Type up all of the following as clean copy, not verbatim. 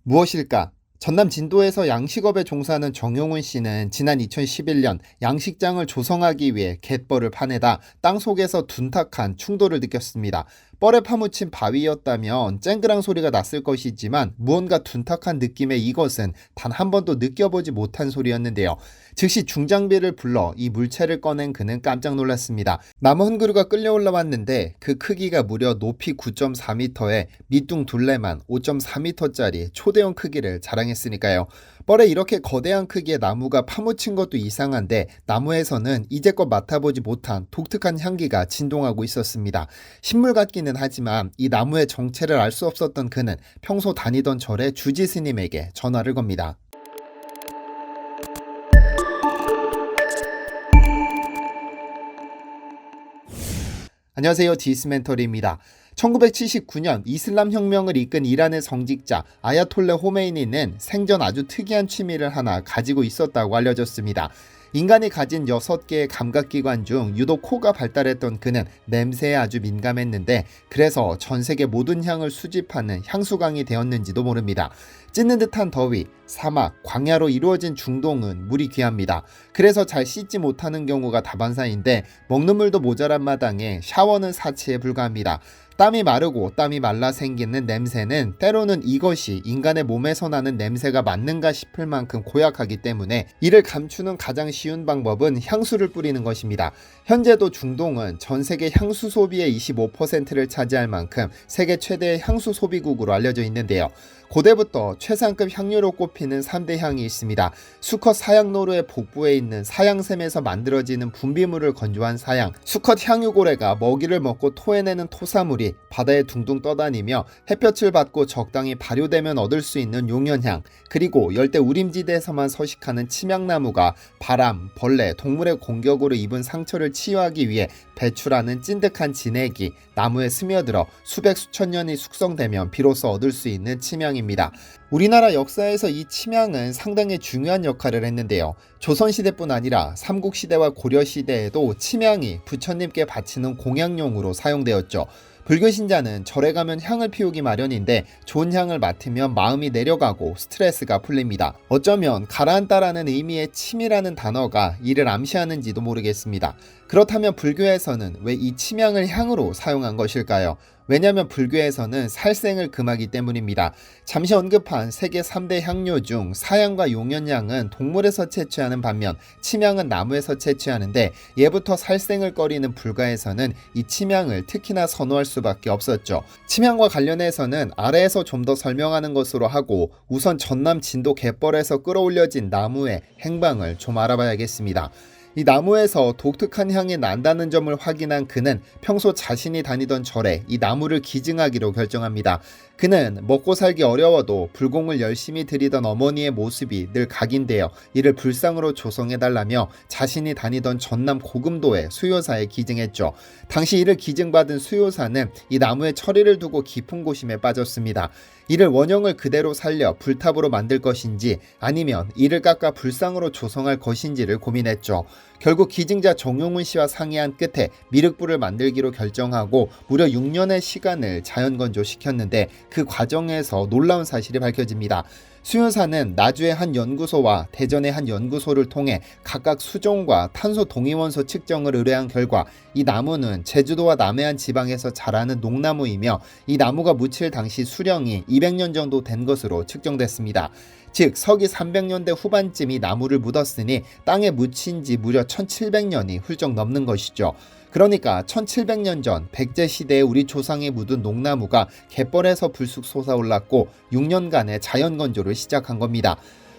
무엇일까? 전남 진도에서 양식업에 종사하는 정용훈 씨는 지난 2011년 양식장을 조성하기 위해 갯벌을 파내다 땅속에서 둔탁한 충돌을 느꼈습니다. 뻘에 파묻힌 바위였다면 쨍그랑 소리가 났을 것이지만 무언가 둔탁한 느낌의 이것은 단 한 번도 느껴보지 못한 소리였는데요. 즉시 중장비를 불러 이 물체를 꺼낸 그는 깜짝 놀랐습니다. 나무 한 그루가 끌려 올라왔는데 그 크기가 무려 높이 9.4m에 밑둥 둘레만 5.4m짜리 초대형 크기를 자랑했으니까요. 뻘에 이렇게 거대한 크기의 나무가 파묻힌 것도 이상한데 나무에서는 이제껏 맡아보지 못한 독특한 향기가 진동하고 있었습니다. 식물 같기는 하지만 이 나무의 정체를 알 수 없었던 그는 평소 다니던 절의 주지 스님에게 전화를 겁니다. 안녕하세요. 디스멘터리입니다. 1979년 이슬람 혁명을 이끈 이란의 성직자 아야톨레 호메이니는 생전 아주 특이한 취미를 하나 가지고 있었다고 알려졌습니다. 인간이 가진 6개의 감각기관 중 유독 코가 발달했던 그는 냄새에 아주 민감했는데 그래서 전 세계 모든 향을 수집하는 향수광이 되었는지도 모릅니다. 찢는 듯한 더위, 사막, 광야로 이루어진 중동은 물이 귀합니다. 그래서 잘 씻지 못하는 경우가 다반사인데 먹는 물도 모자란 마당에 샤워는 사치에 불과합니다. 땀이 마르고 땀이 말라 생기는 냄새는 때로는 이것이 인간의 몸에서 나는 냄새가 맞는가 싶을 만큼 고약하기 때문에 이를 감추는 가장 쉬운 방법은 향수를 뿌리는 것입니다. 현재도 중동은 전 세계 향수 소비의 25%를 차지할 만큼 세계 최대의 향수 소비국으로 알려져 있는데요. 고대부터 최상급 향료로 꼽히는 3대 향이 있습니다. 수컷 사양노루의 복부에 있는 사양샘에서 만들어지는 분비물을 건조한 사양, 수컷 향유고래가 먹이를 먹고 토해내는 토사물이 바다에 둥둥 떠다니며 햇볕을 받고 적당히 발효되면 얻을 수 있는 용연향, 그리고 열대 우림지대에서만 서식하는 침향나무가 바람, 벌레, 동물의 공격으로 입은 상처를 치유하기 위해 배출하는 찐득한 진액이 나무에 스며들어 수백 수천 년이 숙성되면 비로소 얻을 수 있는 침향입니다. 우리나라 역사에서 이 침향은 상당히 중요한 역할을 했는데요. 조선시대뿐 아니라 삼국시대와 고려시대에도 침향이 부처님께 바치는 공양용으로 사용되었죠. 불교 신자는 절에 가면 향을 피우기 마련인데 좋은 향을 맡으면 마음이 내려가고 스트레스가 풀립니다. 어쩌면 가라앉다라는 의미의 침이라는 단어가 이를 암시하는지도 모르겠습니다. 그렇다면 불교에서는 왜 이 침향을 향으로 사용한 것일까요? 왜냐하면 불교에서는 살생을 금하기 때문입니다. 잠시 언급한 세계 3대 향료 중 사양과 용연향은 동물에서 채취하는 반면 침향은 나무에서 채취하는데 예부터 살생을 꺼리는 불가에서는 이 침향을 특히나 선호할 수밖에 없었죠. 침향과 관련해서는 아래에서 좀 더 설명하는 것으로 하고 우선 전남 진도 갯벌에서 끌어올려진 나무의 행방을 좀 알아봐야겠습니다. 이 나무에서 독특한 향이 난다는 점을 확인한 그는 평소 자신이 다니던 절에 이 나무를 기증하기로 결정합니다. 그는 먹고 살기 어려워도 불공을 열심히 들이던 어머니의 모습이 늘 각인되어 이를 불상으로 조성해달라며 자신이 다니던 전남 고금도의 수요사에 기증했죠. 당시 이를 기증받은 수요사는 이 나무에 처리를 두고 깊은 고심에 빠졌습니다. 이를 원형을 그대로 살려 불탑으로 만들 것인지 아니면 이를 깎아 불상으로 조성할 것인지를 고민했죠. 결국 기증자 정용훈 씨와 상의한 끝에 미륵불을 만들기로 결정하고 무려 6년의 시간을 자연건조시켰는데 그 과정에서 놀라운 사실이 밝혀집니다. 수요사는 나주의 한 연구소와 대전의 한 연구소를 통해 각각 수종과 탄소 동위원소 측정을 의뢰한 결과 이 나무는 제주도와 남해안 지방에서 자라는 농나무이며 이 나무가 묻힐 당시 수령이 200년 정도 된 것으로 측정됐습니다. 즉 서기 300년대 후반쯤 이 나무를 묻었으니 땅에 묻힌 지 무려 1700년이 훌쩍 넘는 것이죠. 그러니까 1700년 전 백제 시대에 우리 조상이 묻은 농나무가 갯벌에서 불쑥 솟아올랐고 6년간의 자연건조를 시작한 겁니다.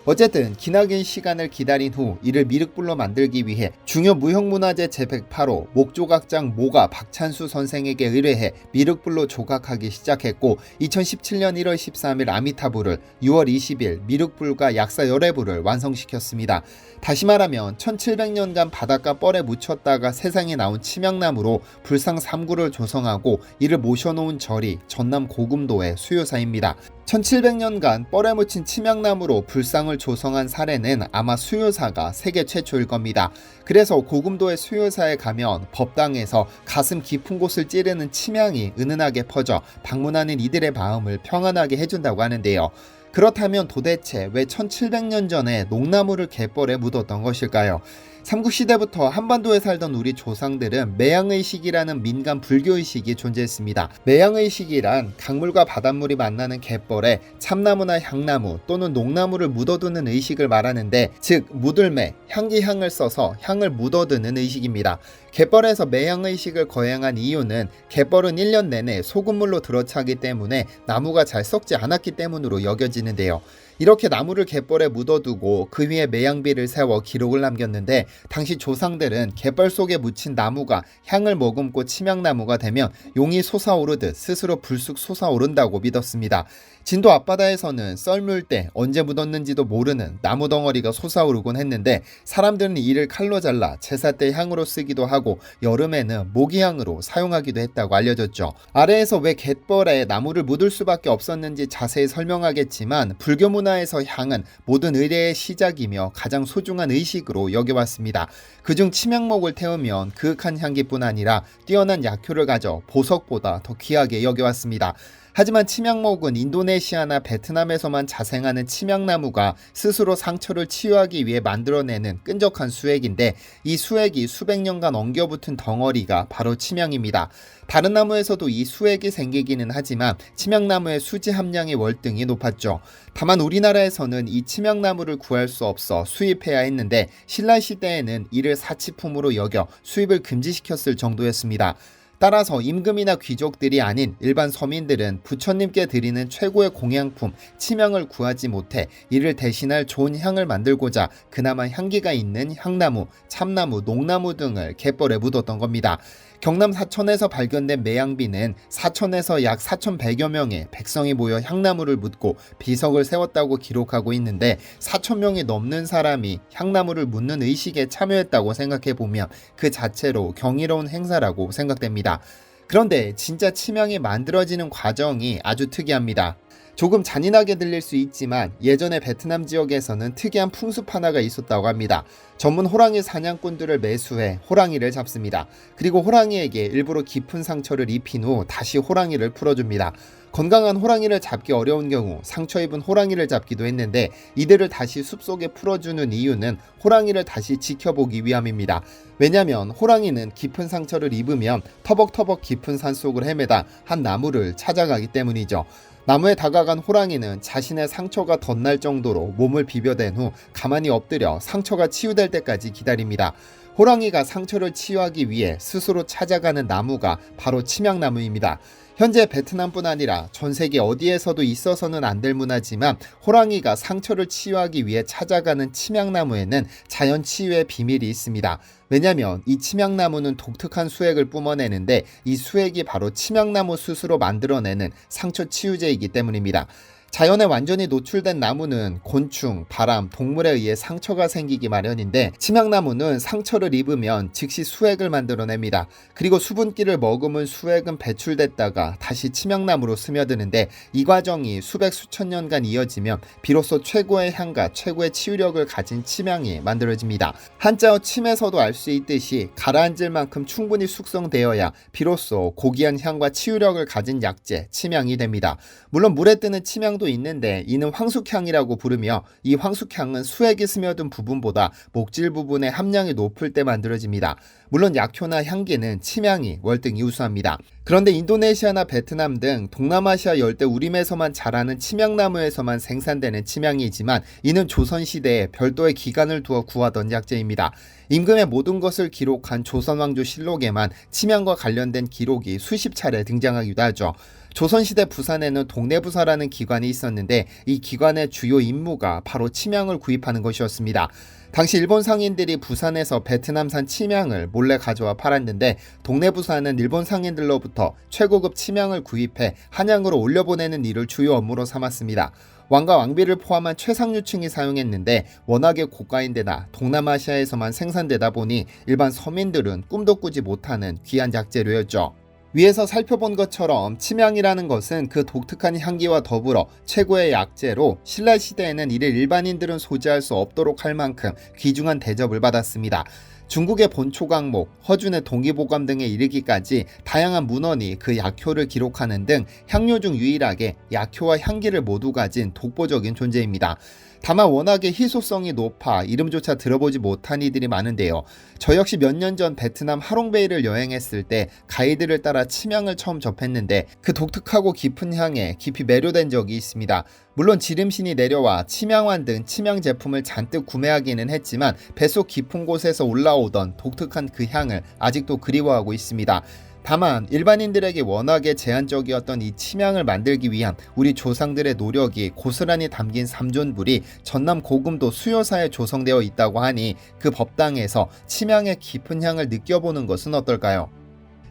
어쨌든 기나긴 시간을 기다린 후 이를 미륵불로 만들기 위해 중요 무형문화재 제108호 목조각장 모가 박찬수 선생에게 의뢰해 미륵불로 조각하기 시작했고 2017년 1월 13일 아미타불을 6월 20일 미륵불과 약사 열애불을 완성시켰습니다. 다시 말하면 1700년간 바닷가 뻘에 묻혔다가 세상에 나온 침향나무로 불상 3구를 조성하고 이를 모셔놓은 절이 전남 고금도의 수요사입니다. 1700년간 뻘에 묻힌 침향나무로 불상을 조성한 사례는 아마 수요사가 세계 최초일 겁니다. 그래서 고금도의 수요사에 가면 법당에서 가슴 깊은 곳을 찌르는 침향이 은은하게 퍼져 방문하는 이들의 마음을 평안하게 해준다고 하는데요. 그렇다면 도대체 왜 1700년 전에 녹나무를 갯벌에 묻었던 것일까요? 삼국시대부터 한반도에 살던 우리 조상들은 매양의식이라는 민간 불교의식이 존재했습니다. 매양의식이란 강물과 바닷물이 만나는 갯벌에 참나무나 향나무 또는 녹나무를 묻어두는 의식을 말하는데, 즉 묻을매, 향기향을 써서 향을 묻어두는 의식입니다. 갯벌에서 매양의식을 거행한 이유는 갯벌은 1년 내내 소금물로 들어차기 때문에 나무가 잘 썩지 않았기 때문으로 여겨지는데요. 이렇게 나무를 갯벌에 묻어두고 그 위에 매양비를 세워 기록을 남겼는데, 당시 조상들은 갯벌 속에 묻힌 나무가 향을 머금고 침향나무가 되면 용이 솟아오르듯 스스로 불쑥 솟아오른다고 믿었습니다. 진도 앞바다에서는 썰물 때 언제 묻었는지도 모르는 나무 덩어리가 솟아오르곤 했는데, 사람들은 이를 칼로 잘라 제사 때 향으로 쓰기도 하고 여름에는 모기향으로 사용하기도 했다고 알려졌죠. 아래에서 왜 갯벌에 나무를 묻을 수밖에 없었는지 자세히 설명하겠지만, 불교 문화에서 향은 모든 의례의 시작이며 가장 소중한 의식으로 여겨왔습니다. 그중 침향목을 태우면 그윽한 향기뿐 아니라 뛰어난 약효를 가져 보석보다 더 귀하게 여겨왔습니다. 하지만 침향목은 인도네시아나 베트남에서만 자생하는 침향나무가 스스로 상처를 치유하기 위해 만들어내는 끈적한 수액인데, 이 수액이 수백 년간 엉겨붙은 덩어리가 바로 침향입니다. 다른 나무에서도 이 수액이 생기기는 하지만 침향나무의 수지 함량이 월등히 높았죠. 다만 우리나라에서는 이 침향나무를 구할 수 없어 수입해야 했는데, 신라시대에는 이를 사치품으로 여겨 수입을 금지시켰을 정도였습니다. 따라서 임금이나 귀족들이 아닌 일반 서민들은 부처님께 드리는 최고의 공양품 침향을 구하지 못해 이를 대신할 좋은 향을 만들고자 그나마 향기가 있는 향나무, 참나무, 녹나무 등을 갯벌에 묻었던 겁니다. 경남 사천에서 발견된 매양비는 사천에서 약 4,100여 명의 백성이 모여 향나무를 묻고 비석을 세웠다고 기록하고 있는데, 4,000명이 넘는 사람이 향나무를 묻는 의식에 참여했다고 생각해보면 그 자체로 경이로운 행사라고 생각됩니다. 그런데 진짜 침향이 만들어지는 과정이 아주 특이합니다. 조금 잔인하게 들릴 수 있지만 예전에 베트남 지역에서는 특이한 풍습 하나가 있었다고 합니다. 전문 호랑이 사냥꾼들을 매수해 호랑이를 잡습니다. 그리고 호랑이에게 일부러 깊은 상처를 입힌 후 다시 호랑이를 풀어줍니다. 건강한 호랑이를 잡기 어려운 경우 상처 입은 호랑이를 잡기도 했는데, 이들을 다시 숲속에 풀어주는 이유는 호랑이를 다시 지켜보기 위함입니다. 왜냐하면 호랑이는 깊은 상처를 입으면 터벅터벅 깊은 산속을 헤매다 한 나무를 찾아가기 때문이죠. 나무에 다가간 호랑이는 자신의 상처가 덧날 정도로 몸을 비벼댄 후 가만히 엎드려 상처가 치유될 때까지 기다립니다. 호랑이가 상처를 치유하기 위해 스스로 찾아가는 나무가 바로 침향나무입니다. 현재 베트남뿐 아니라 전 세계 어디에서도 있어서는 안 될 문화지만, 호랑이가 상처를 치유하기 위해 찾아가는 침향나무에는 자연 치유의 비밀이 있습니다. 왜냐하면 이 침향나무는 독특한 수액을 뿜어내는데, 이 수액이 바로 침향나무 스스로 만들어내는 상처 치유제이기 때문입니다. 자연에 완전히 노출된 나무는 곤충, 바람, 동물에 의해 상처가 생기기 마련인데, 침향나무는 상처를 입으면 즉시 수액을 만들어냅니다. 그리고 수분기를 머금은 수액은 배출됐다가 다시 침향나무로 스며드는데, 이 과정이 수백 수천 년간 이어지면 비로소 최고의 향과 최고의 치유력을 가진 침향이 만들어집니다. 한자어 침에서도 알 수 있듯이 가라앉을 만큼 충분히 숙성되어야 비로소 고귀한 향과 치유력을 가진 약재, 침향이 됩니다. 물론 물에 뜨는 침향도 있는데 이는 황숙향이라고 부르며, 이 황숙향은 수액이 스며든 부분보다 목질 부분의 함량이 높을 때 만들어집니다. 물론 약효나 향기는 침향이 월등히 우수합니다. 그런데 인도네시아나 베트남 등 동남아시아 열대 우림에서만 자라는 침향나무에서만 생산되는 침향이지만, 이는 조선시대에 별도의 기간을 두어 구하던 약재입니다. 임금의 모든 것을 기록한 조선왕조 실록에만 침향과 관련된 기록이 수십 차례 등장하기도 하죠. 조선시대 부산에는 동래부사라는 기관이 있었는데, 이 기관의 주요 임무가 바로 침향을 구입하는 것이었습니다. 당시 일본 상인들이 부산에서 베트남산 침향을 몰래 가져와 팔았는데, 동래부사는 일본 상인들로부터 최고급 침향을 구입해 한양으로 올려보내는 일을 주요 업무로 삼았습니다. 왕과 왕비를 포함한 최상류층이 사용했는데, 워낙에 고가인데다 동남아시아에서만 생산되다 보니 일반 서민들은 꿈도 꾸지 못하는 귀한 약재료였죠. 위에서 살펴본 것처럼 침향이라는 것은 그 독특한 향기와 더불어 최고의 약재로, 신라시대에는 이를 일반인들은 소지할 수 없도록 할 만큼 귀중한 대접을 받았습니다. 중국의 본초 강목, 허준의 동의보감 등에 이르기까지 다양한 문헌이 그 약효를 기록하는 등 향료 중 유일하게 약효와 향기를 모두 가진 독보적인 존재입니다. 다만 워낙에 희소성이 높아 이름조차 들어보지 못한 이들이 많은데요. 저 역시 몇 년 전 베트남 하롱베이를 여행했을 때 가이드를 따라 치명을 처음 접했는데 그 독특하고 깊은 향에 깊이 매료된 적이 있습니다. 물론 지름신이 내려와 치명환 등 치명 제품을 잔뜩 구매하기는 했지만 뱃속 깊은 곳에서 올라오던 독특한 그 향을 아직도 그리워하고 있습니다. 다만 일반인들에게 워낙에 제한적이었던 이 침향을 만들기 위한 우리 조상들의 노력이 고스란히 담긴 삼존불이 전남 고금도 수요사에 조성되어 있다고 하니 그 법당에서 침향의 깊은 향을 느껴보는 것은 어떨까요?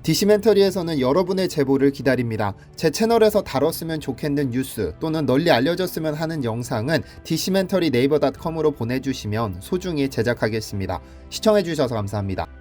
디시멘터리에서는 여러분의 제보를 기다립니다. 제 채널에서 다뤘으면 좋겠는 뉴스 또는 널리 알려졌으면 하는 영상은 디시멘터리 네이버.com으로 보내주시면 소중히 제작하겠습니다. 시청해주셔서 감사합니다.